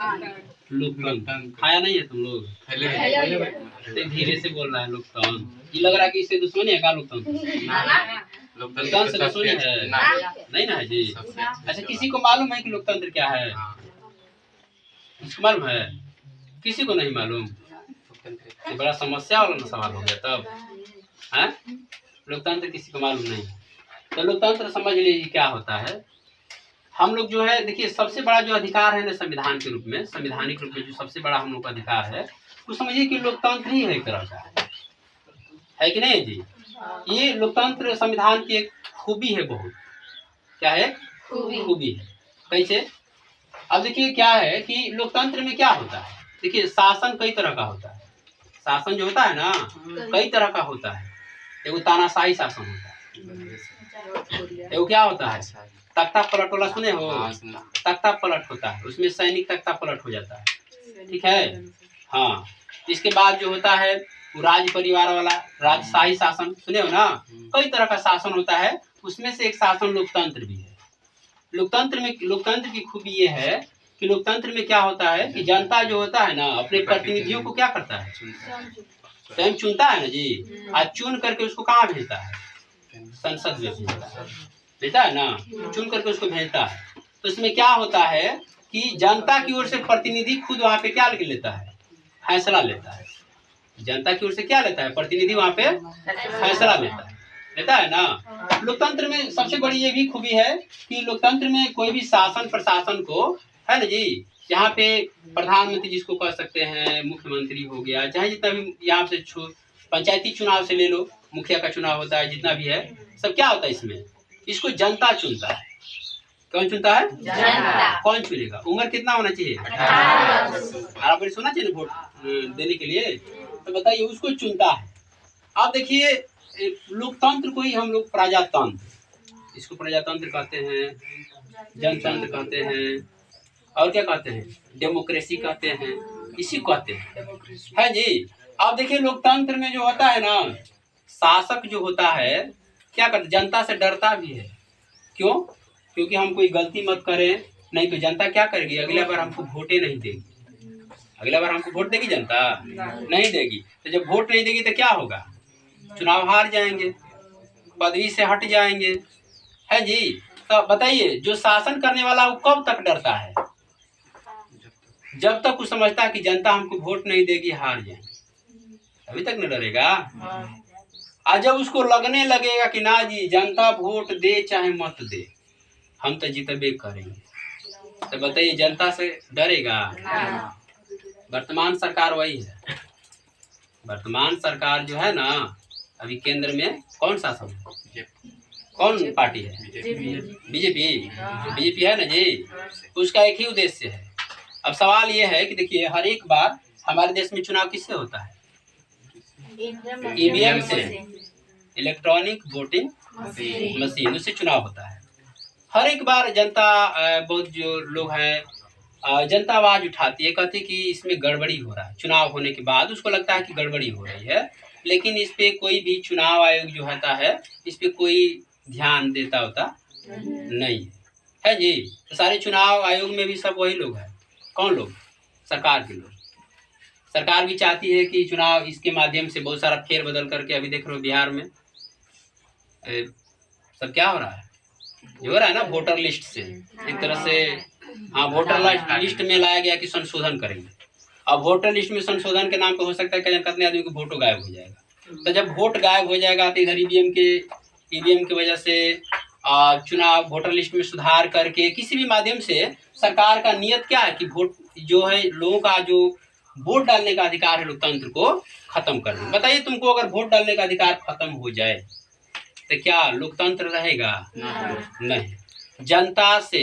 लोकतंत्र खाया नहीं है तुम लोग? तो धीरे से बोल रहा है लोकतंत्र। ये लग रहा है कि इससे दुश्मनी है क्या? लोकतंत्र लोकतंत्र से दुश्मनी है नहीं ना है जी। अच्छा, किसी को मालूम है कि लोकतंत्र क्या है? किसको मालूम है? किसी को नहीं मालूम। ये बड़ा समस्या वाला सवाल हो गया तब है। लोकतंत्र किसी को मालूम नहीं। तो लोकतंत्र समझ लीजिए क्या होता है। हम लोग जो है देखिए, सबसे बड़ा जो अधिकार है ना संविधान के रूप में, संवैधानिक रूप में जो सबसे बड़ा हम लोग का अधिकार है वो समझिए कि लोकतंत्र ही है एक तरह का, है कि नहीं जी। ये लोकतंत्र संविधान की एक खूबी है बहुत। क्या है? खूबी है। कैसे? अब देखिए क्या है कि लोकतंत्र में क्या होता है। देखिए शासन कई तरह का होता है। शासन जो होता है ना कई तरह का होता है। एगो तानाशाही शासन होता है, एगो क्या होता है तख्ता पलट वाला, सुने हो? तख्ता पलट होता है, उसमें सैनिक तख्ता पलट हो जाता है, ठीक है। हाँ, इसके बाद जो होता है वो राज परिवार वाला राजशाही शासन, सुने हो ना। कई तरह का शासन होता है, उसमें से एक शासन लोकतंत्र भी है। लोकतंत्र की खूबी ये है कि लोकतंत्र में क्या होता है कि जनता जो होता है ना अपने प्रतिनिधियों को क्या करता है, स्वयं चुनता है ना जी। आज चुन करके उसको कहाँ भेजता है? संसद में भेजता है ना, चुन करके उसको भेजता है। तो इसमें क्या होता है कि जनता की ओर से प्रतिनिधि खुद वहाँ पे क्या लेता है, फैसला लेता है। जनता की ओर से क्या लेता है, प्रतिनिधि वहाँ पे फैसला लेता है ना। लोकतंत्र में सबसे बड़ी ये भी खूबी है कि लोकतंत्र में कोई भी शासन प्रशासन को, है ना जी, यहाँ पे प्रधानमंत्री जिसको कह सकते हैं, मुख्यमंत्री हो गया, चाहे जितना भी यहाँ से पंचायती चुनाव से ले लो, मुखिया का चुनाव होता है, जितना भी है सब क्या होता है इसमें, इसको जनता चुनता है। कौन चुनता है? जनता। कौन चुनेगा? उम्र कितना होना चाहिए? 18 वर्ष होना चाहिए वोट देने के लिए। तो बताइए उसको चुनता है। आप देखिए लोकतंत्र को ही हम लोग प्रजातंत्र, इसको प्रजातंत्र कहते हैं, जनतंत्र कहते हैं, और क्या कहते हैं, डेमोक्रेसी कहते हैं, इसी को कहते हैं, है जी। आप देखिए लोकतंत्र में जो होता है ना, शासक जो होता है क्या करता, जनता से डरता भी है। क्यों? क्योंकि हम कोई गलती मत करें, नहीं तो जनता क्या करेगी, अगला बार हमको वोटे नहीं देगी। अगला बार हमको वोट देगी जनता? नहीं देगी। तो जब वोट नहीं देगी तो क्या होगा, चुनाव हार जाएंगे, पदवी से हट जाएंगे, है जी। तो बताइए जो शासन करने वाला वो कब तक डरता है? जब तक वो समझता है कि जनता हमको वोट नहीं देगी, हार जाएंगे, अभी तक न डरेगा। आज जब उसको लगने लगेगा कि ना जी जनता वोट दे चाहे मत दे, हम तो जीतबे करेंगे, तो बताइए जनता से डरेगा? वर्तमान सरकार वही है। वर्तमान सरकार जो है ना अभी केंद्र में कौन शासन है, कौन पार्टी है? बीजेपी। बीजेपी है ना जी। उसका एक ही उद्देश्य है। अब सवाल ये है कि देखिए हर एक बार हमारे देश में चुनाव किससे होता है? ईवीएम से, इलेक्ट्रॉनिक वोटिंग मशीन, उससे चुनाव होता है। हर एक बार जनता बहुत जो लोग हैं जनता आवाज उठाती है, कहती है कि इसमें गड़बड़ी हो रहा है। चुनाव होने के बाद उसको लगता है कि गड़बड़ी हो रही है, लेकिन इस पे कोई भी चुनाव आयोग जो होता है इस पे कोई ध्यान देता होता नहीं है जी। तो सारे चुनाव आयोग में भी सब वही लोग हैं। कौन लोग? सरकार के लोग। सरकार भी चाहती है कि चुनाव इसके माध्यम से बहुत सारा फेर बदल करके, अभी देख रहे हो बिहार में सब क्या हो रहा है, जो हो रहा है ना वोटर लिस्ट से एक तरह से, हाँ वोटर लिस्ट में लाया गया कि संशोधन करेंगे। अब वोटर लिस्ट में संशोधन के नाम पे हो सकता है कितने आदमी को वोटो गायब हो जाएगा। तो जब वोट गायब हो जाएगा तो इधर ईवीएम की वजह से चुनाव वोटर लिस्ट में सुधार करके किसी भी माध्यम से सरकार का नियत क्या है कि वोट जो है लोगों का जो वोट डालने का अधिकार है लोकतंत्र को खत्म कर दें। बताइए तुमको अगर वोट डालने का अधिकार खत्म हो जाए तो क्या लोकतंत्र रहेगा? नहीं। जनता से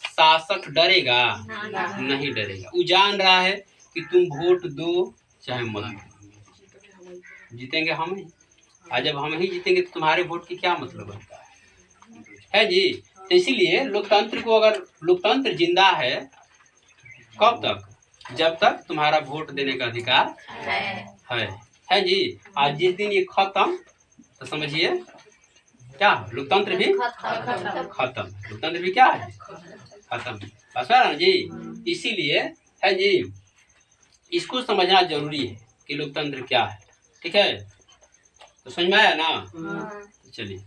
शासक डरेगा? नहीं डरेगा। वो जान रहा है कि तुम वोट दो चाहे मत दो, जीतेंगे हम ही। और जब हम ही जीतेंगे तो तुम्हारे वोट की क्या मतलब बनता है जी। तो इसीलिए लोकतंत्र को, अगर लोकतंत्र जिंदा है कब तक, जब तक तुम्हारा वोट देने का अधिकार है जी। आज जिस दिन ये खत्म तो समझिए क्या लोकतंत्र भी खत्म। लोकतंत्र भी क्या है, खत्म। बस ना जी। इसीलिए है जी। इसको समझना जरूरी है कि लोकतंत्र क्या है। ठीक है, तो समझ में आया ना? चलिए।